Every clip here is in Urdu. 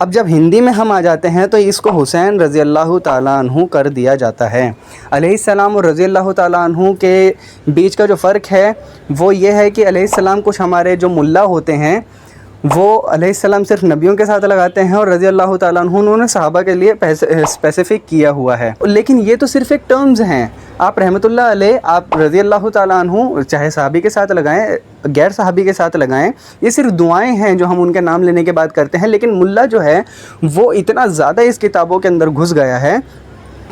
اب جب ہندی میں ہم آ جاتے ہیں تو اس کو حسین رضی اللہ تعالیٰ عنہ کر دیا جاتا ہے۔ علیہ السلام اور رضی اللہ تعالیٰ عنہ کے بیچ کا جو فرق ہے وہ یہ ہے کہ علیہ السلام کچھ ہمارے جو ملا ہوتے ہیں وہ علیہ السلام صرف نبیوں کے ساتھ لگاتے ہیں، اور رضی اللہ تعالیٰ عنہ انہوں نے صحابہ کے لیے اسپیسیفک کیا ہوا ہے، لیکن یہ تو صرف ایک ٹرمز ہیں۔ آپ رحمۃ اللہ علیہ، آپ رضی اللہ تعالیٰ عنہ چاہے صحابی کے ساتھ لگائیں غیر صحابی کے ساتھ لگائیں، یہ صرف دعائیں ہیں جو ہم ان کے نام لینے کے بعد کرتے ہیں، لیکن ملا جو ہے وہ اتنا زیادہ اس کتابوں کے اندر گھس گیا ہے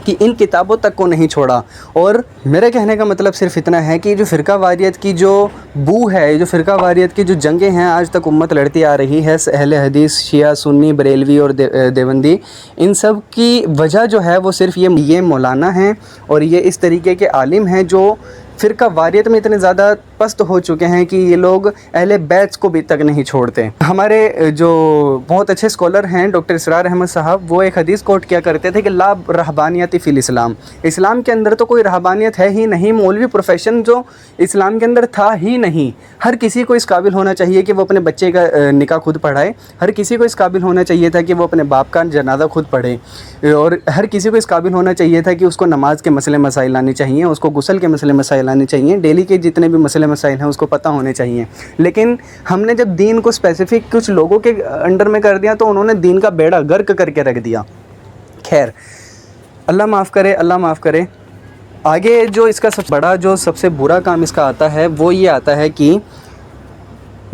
کہ ان کتابوں تک کو نہیں چھوڑا۔ اور میرے کہنے کا مطلب صرف اتنا ہے کہ جو فرقہ واریت کی جو بو ہے، جو فرقہ واریت کی جو جنگیں ہیں آج تک امت لڑتی آ رہی ہے، اہل حدیث، شیعہ، سنی، بریلوی اور دیوبندی، ان سب کی وجہ جو ہے وہ صرف یہ مولانا ہیں اور یہ اس طریقے کے عالم ہیں جو فرقہ واریت میں اتنے زیادہ پست ہو چکے ہیں کہ یہ لوگ اہل بیت کو بھی تک نہیں چھوڑتے۔ ہمارے جو بہت اچھے اسکالر ہیں ڈاکٹر اسرار احمد صاحب، وہ ایک حدیث کوٹ کیا کرتے تھے کہ لا رہبانیت فی الاسلام، اسلام کے اندر تو کوئی رہبانیت ہے ہی نہیں، مولوی پروفیشن جو اسلام کے اندر تھا ہی نہیں۔ ہر کسی کو اس قابل ہونا چاہیے کہ وہ اپنے بچے کا نکاح خود پڑھائے، ہر کسی کو اس قابل ہونا چاہیے تھا کہ وہ اپنے باپ کا جنازہ خود پڑھے، اور ہر کسی کو اس قابل ہونا چاہیے تھا کہ اس کو نماز کے مسئلے مسائل لانے چاہیے، اس کو غسل کے مسئلے مسائل لانے چاہیے، ڈیلی کے جتنے بھی مسئلے مسائل ہیں اس کو پتہ ہونے چاہیے۔ لیکن ہم نے جب دین کو اسپیسیفک کچھ لوگوں کے انڈر میں کر دیا تو انہوں نے دین کا بیڑا غرق کر کے رکھ دیا۔ خیر، اللہ معاف کرے، اللہ معاف کرے۔ آگے جو اس کا سب بڑا جو سب سے برا کام اس کا آتا ہے وہ یہ آتا ہے کہ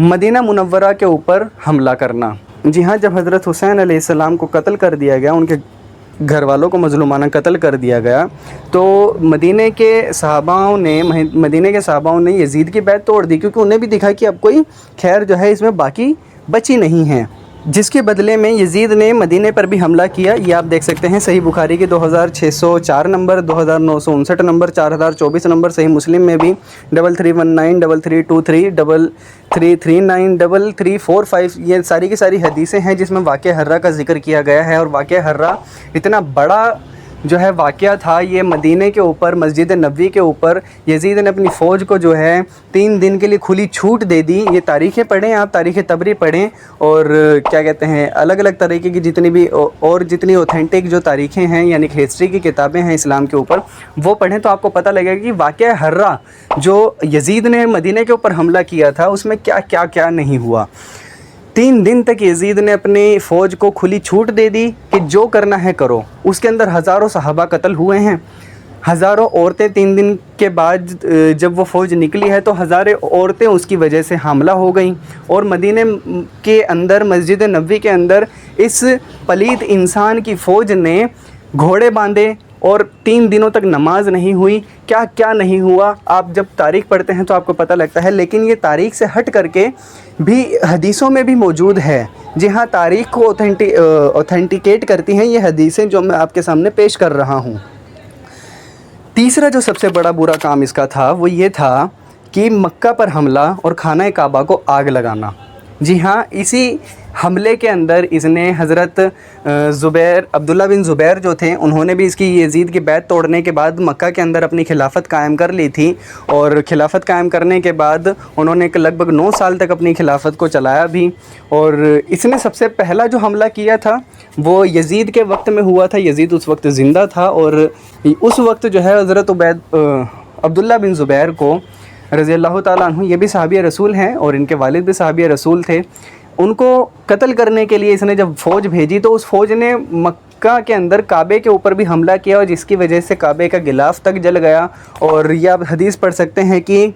مدینہ منورہ کے اوپر حملہ کرنا۔ جی ہاں، جب حضرت حسین علیہ السلام کو قتل کر دیا گیا، ان کے گھر والوں کو مظلومانہ قتل کر دیا گیا، تو مدینہ کے صحاباؤں نے یزید کی بیعت توڑ دی، کیونکہ انہیں بھی دکھا کہ اب کوئی خیر جو ہے اس میں باقی بچی نہیں ہے، جس کے بدلے میں یزید نے مدینہ پر بھی حملہ کیا۔ یہ آپ دیکھ سکتے ہیں صحیح بخاری کی 2604 نمبر، 2959 نمبر، 4024 نمبر، صحیح مسلم میں بھی 3319 3323 3339 3345، یہ ساری کی ساری حدیثیں ہیں جس میں واقعہ حرہ کا ذکر کیا گیا ہے۔ اور واقعہ حرہ اتنا بڑا جو ہے واقعہ تھا، یہ مدینہ کے اوپر، مسجد نبوی کے اوپر یزید نے اپنی فوج کو جو ہے 3 دن کے لیے کھلی چھوٹ دے دی۔ یہ تاریخیں پڑھیں آپ، تاریخ طبری پڑھیں، اور کیا کہتے ہیں الگ الگ طریقے کی جتنی بھی اور جتنی اوتھینٹک جو تاریخیں ہیں یعنی کہ ہسٹری کی کتابیں ہیں اسلام کے اوپر، وہ پڑھیں تو آپ کو پتہ لگے گا کہ واقعہ حرہ جو یزید نے مدینہ کے اوپر حملہ کیا تھا اس میں کیا نہیں ہوا۔ 3 دن تک یزید نے اپنی فوج کو کھلی چھوٹ دے دی کہ جو کرنا ہے کرو۔ اس کے اندر ہزاروں صحابہ قتل ہوئے ہیں، ہزاروں عورتیں 3 دن کے بعد جب وہ فوج نکلی ہے تو ہزاریں عورتیں اس کی وجہ سے حاملہ ہو گئیں، اور مدینہ کے اندر، مسجد نبوی کے اندر اس پلید انسان کی فوج نے گھوڑے باندھے اور 3 دنوں تک نماز نہیں ہوئی۔ کیا نہیں ہوا، آپ جب تاریخ پڑھتے ہیں تو آپ کو پتہ لگتا ہے، لیکن یہ تاریخ سے ہٹ کر کے بھی حدیثوں میں بھی موجود ہے۔ جی ہاں، تاریخ کو اوتھینٹیکیٹ کرتی ہیں یہ حدیثیں جو میں آپ کے سامنے پیش کر رہا ہوں۔ تیسرا جو سب سے بڑا برا کام اس کا تھا وہ یہ تھا کہ مکہ پر حملہ اور خانہ کعبہ کو آگ لگانا۔ جی ہاں، اسی حملے کے اندر اس نے حضرت عبداللہ بن زبیر جو تھے، انہوں نے بھی اس کی یزید کی بیعت توڑنے کے بعد مکہ کے اندر اپنی خلافت قائم کر لی تھی، اور خلافت قائم کرنے کے بعد انہوں نے لگ بھگ 9 سال تک اپنی خلافت کو چلایا بھی۔ اور اس نے سب سے پہلا جو حملہ کیا تھا وہ یزید کے وقت میں ہوا تھا۔ یزید اس وقت زندہ تھا، اور اس وقت جو ہے حضرت عبداللہ بن زبیر کو رضی اللہ تعالیٰ عنہ، یہ بھی صحابی رسول ہیں اور ان کے والد بھی صحابی رسول تھے، ان کو قتل کرنے کے لیے اس نے جب فوج بھیجی تو اس فوج نے مکہ کے اندر کعبے کے اوپر بھی حملہ کیا، اور جس کی وجہ سے کعبے کا غلاف تک جل گیا۔ اور یہ آپ حدیث پڑھ سکتے ہیں کہ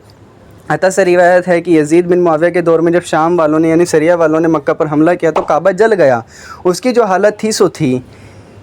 عطا سے روایت ہے کہ یزید بن معاویہ کے دور میں جب شام والوں نے یعنی سریہ والوں نے مکہ پر حملہ کیا تو کعبہ جل گیا، اس کی جو حالت تھی سو تھی،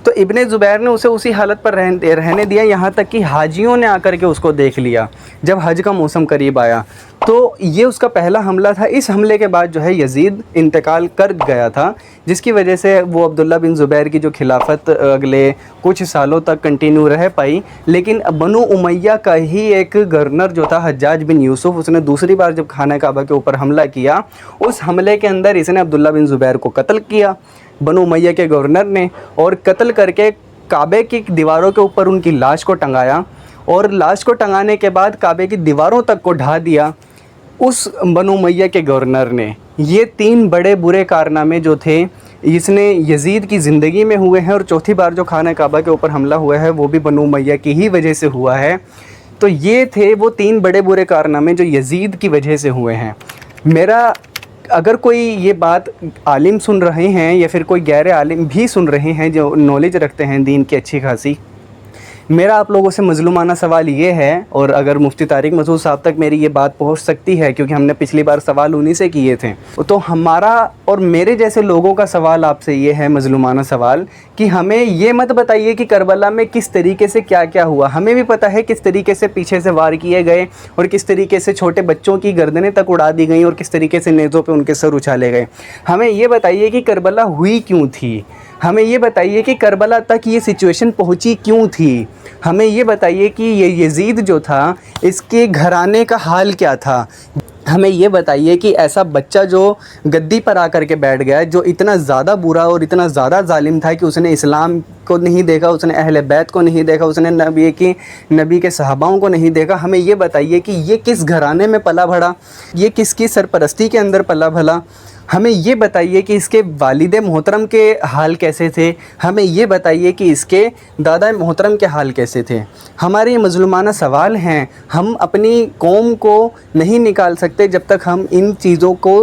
تو ابن زبیر نے اسے اسی حالت پر رہنے دیا، یہاں تک کہ حاجیوں نے آ کر کے اس کو دیکھ لیا جب حج کا موسم قریب آیا۔ تو یہ اس کا پہلا حملہ تھا۔ اس حملے کے بعد جو ہے یزید انتقال کر گیا تھا، جس کی وجہ سے وہ عبداللہ بن زبیر کی جو خلافت اگلے کچھ سالوں تک کنٹینیو رہ پائی، لیکن بنو امیہ کا ہی ایک گورنر جو تھا حجاج بن یوسف، اس نے دوسری بار جب خانہ کعبہ کے اوپر حملہ کیا، اس حملے کے اندر اس نے عبداللہ بن زبیر کو قتل کیا بنو امیہ کے گورنر نے، اور قتل کر کے کعبے کی دیواروں کے اوپر ان کی لاش کو ٹنگایا، اور لاش کو ٹنگانے کے بعد کعبے کی دیواروں تک کو ڈھا دیا اس بنو امیہ کے گورنر نے۔ یہ 3 بڑے برے کارنامے جو تھے اس نے یزید کی زندگی میں ہوئے ہیں، اور چوتھی بار جو خانہ کعبہ کے اوپر حملہ ہوا ہے وہ بھی بنو امیہ کی ہی وجہ سے ہوا ہے۔ تو یہ تھے وہ 3 بڑے برے کارنامے جو یزید کی وجہ سے ہوئے ہیں۔ میرا اگر کوئی یہ بات عالم سن رہے ہیں یا پھر کوئی غیر عالم بھی سن رہے ہیں جو نالج رکھتے ہیں دین کی اچھی خاصی، میرا آپ لوگوں سے مظلومانہ سوال یہ ہے، اور اگر مفتی طارق مسعود صاحب تک میری یہ بات پہنچ سکتی ہے کیونکہ ہم نے پچھلی بار سوال انہی سے کیے تھے، تو ہمارا اور میرے جیسے لوگوں کا سوال آپ سے یہ ہے، مظلومانہ سوال، کہ ہمیں یہ مت بتائیے کہ کربلا میں کس طریقے سے کیا کیا ہوا۔ ہمیں بھی پتہ ہے کس طریقے سے پیچھے سے وار کیے گئے اور کس طریقے سے چھوٹے بچوں کی گردنیں تک اڑا دی گئیں اور کس طریقے سے نیزوں پہ ان کے سر اچھالے گئے۔ ہمیں یہ بتائیے کہ کربلا ہوئی کیوں تھی، ہمیں یہ بتائیے کہ کربلا تک یہ سچویشن پہنچی کیوں تھی، ہمیں یہ بتائیے کہ یہ یزید جو تھا اس کے گھرانے کا حال کیا تھا، ہمیں یہ بتائیے کہ ایسا بچہ جو گدی پر آ کر کے بیٹھ گیا، جو اتنا زیادہ برا اور اتنا زیادہ ظالم تھا کہ اس نے اسلام کو نہیں دیکھا، اس نے اہل بیت کو نہیں دیکھا، اس نے نبی کے صحاباؤں کو نہیں دیکھا، ہمیں یہ بتائیے کہ یہ کس گھرانے میں پلا بڑھا، یہ کس کی سرپرستی کے اندر پلا بھلا، ہمیں یہ بتائیے کہ اس کے والد محترم کے حال کیسے تھے، ہمیں یہ بتائیے کہ اس کے دادا محترم کے حال کیسے تھے۔ ہمارے یہ مظلومانہ سوال ہیں، ہم اپنی قوم کو نہیں نکال سکتے جب تک ہم ان چیزوں کو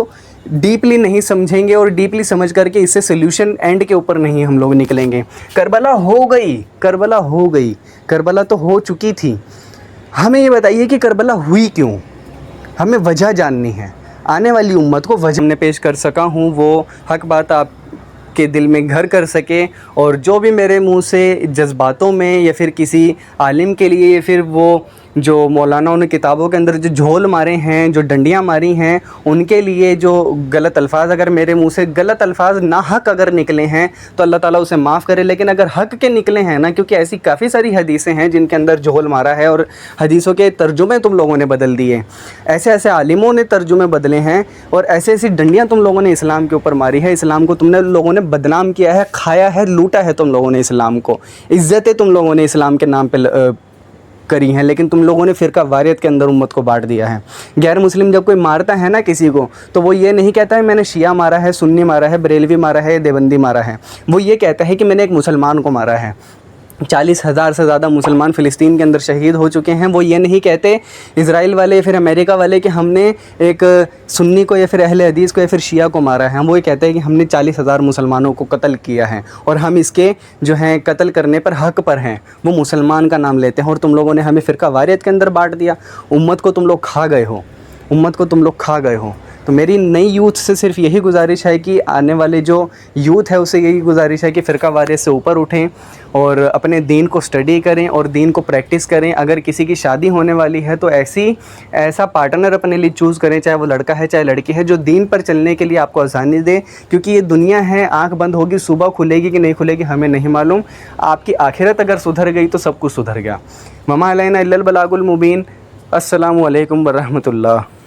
ڈیپلی نہیں سمجھیں گے، اور ڈیپلی سمجھ کر کے اس سے سلیوشن اینڈ کے اوپر نہیں ہم لوگ نکلیں گے۔ کربلا ہو گئی، کربلا ہو گئی، کربلا تو ہو چکی تھی، ہمیں یہ بتائیے کہ کربلا ہوئی کیوں، ہمیں وجہ جاننی ہے۔ آنے والی امت کو وجہ میں پیش کر سکا ہوں، وہ حق بات آپ کے دل میں گھر کر سکے، اور جو بھی میرے منہ سے جذباتوں میں یا پھر کسی عالم کے لیے یا پھر وہ جو مولانا نے کتابوں کے اندر جو جھول مارے ہیں، جو ڈنڈیاں ماری ہیں، ان کے لیے جو غلط الفاظ اگر میرے منہ سے غلط الفاظ ناحق اگر نکلے ہیں تو اللہ تعالیٰ اسے معاف کرے، لیکن اگر حق کے نکلے ہیں نا، کیونکہ ایسی کافی ساری حدیثیں ہیں جن کے اندر جھول مارا ہے اور حدیثوں کے ترجمے تم لوگوں نے بدل دیے، ایسے ایسے عالموں نے ترجمے بدلے ہیں، اور ایسے ایسی ڈنڈیاں تم لوگوں نے اسلام کے اوپر ماری ہے، اسلام کو تم نے لوگوں نے بدنام کیا ہے، کھایا ہے، لوٹا ہے تم لوگوں نے اسلام کو، عزتیں تم لوگوں نے اسلام کے نام پہ کری ہیں، لیکن تم لوگوں نے فرقہ واریت کے اندر امت کو بانٹ دیا ہے۔ غیر مسلم جب کوئی مارتا ہے نا کسی کو، تو وہ یہ نہیں کہتا ہے میں نے شیعہ مارا ہے، سنی مارا ہے، بریلوی مارا ہے، دیوبندی مارا ہے، وہ یہ کہتا ہے کہ میں نے ایک مسلمان کو مارا ہے۔ 40,000 سے زیادہ مسلمان فلسطین کے اندر شہید ہو چکے ہیں، وہ یہ نہیں کہتے اسرائیل والے یا پھر امریکہ والے کہ ہم نے ایک سنی کو یا پھر اہل حدیث کو یا پھر شیعہ کو مارا ہے، ہم وہ یہ کہتے ہیں کہ ہم نے 40,000 مسلمانوں کو قتل کیا ہے، اور ہم اس کے جو ہیں قتل کرنے پر حق پر ہیں، وہ مسلمان کا نام لیتے ہیں، اور تم لوگوں نے ہمیں فرقہ واریت کے اندر بانٹ دیا، امت کو تم لوگ کھا گئے ہو، امت کو تم لوگ کھا گئے ہو۔ تو میری نئی یوتھ سے صرف یہی گزارش ہے کہ آنے والے جو یوتھ ہے اسے یہی گزارش ہے کہ فرقہ واریت سے اوپر اٹھیں اور اپنے دین کو اسٹڈی کریں اور دین کو پریکٹس کریں۔ اگر کسی کی شادی ہونے والی ہے تو ایسا پارٹنر اپنے لیے چوز کریں، چاہے وہ لڑکا ہے چاہے لڑکی ہے، جو دین پر چلنے کے لیے آپ کو آسانی دے، کیونکہ یہ دنیا ہے، آنکھ بند ہوگی، صبح کھلے گی کہ نہیں کھلے گی ہمیں نہیں معلوم۔ آپ کی آخرت اگر سدھر گئی تو سب کچھ سدھر گیا۔ وما علینا الا البلاغ المبین۔ السلام علیکم ورحمۃ اللہ۔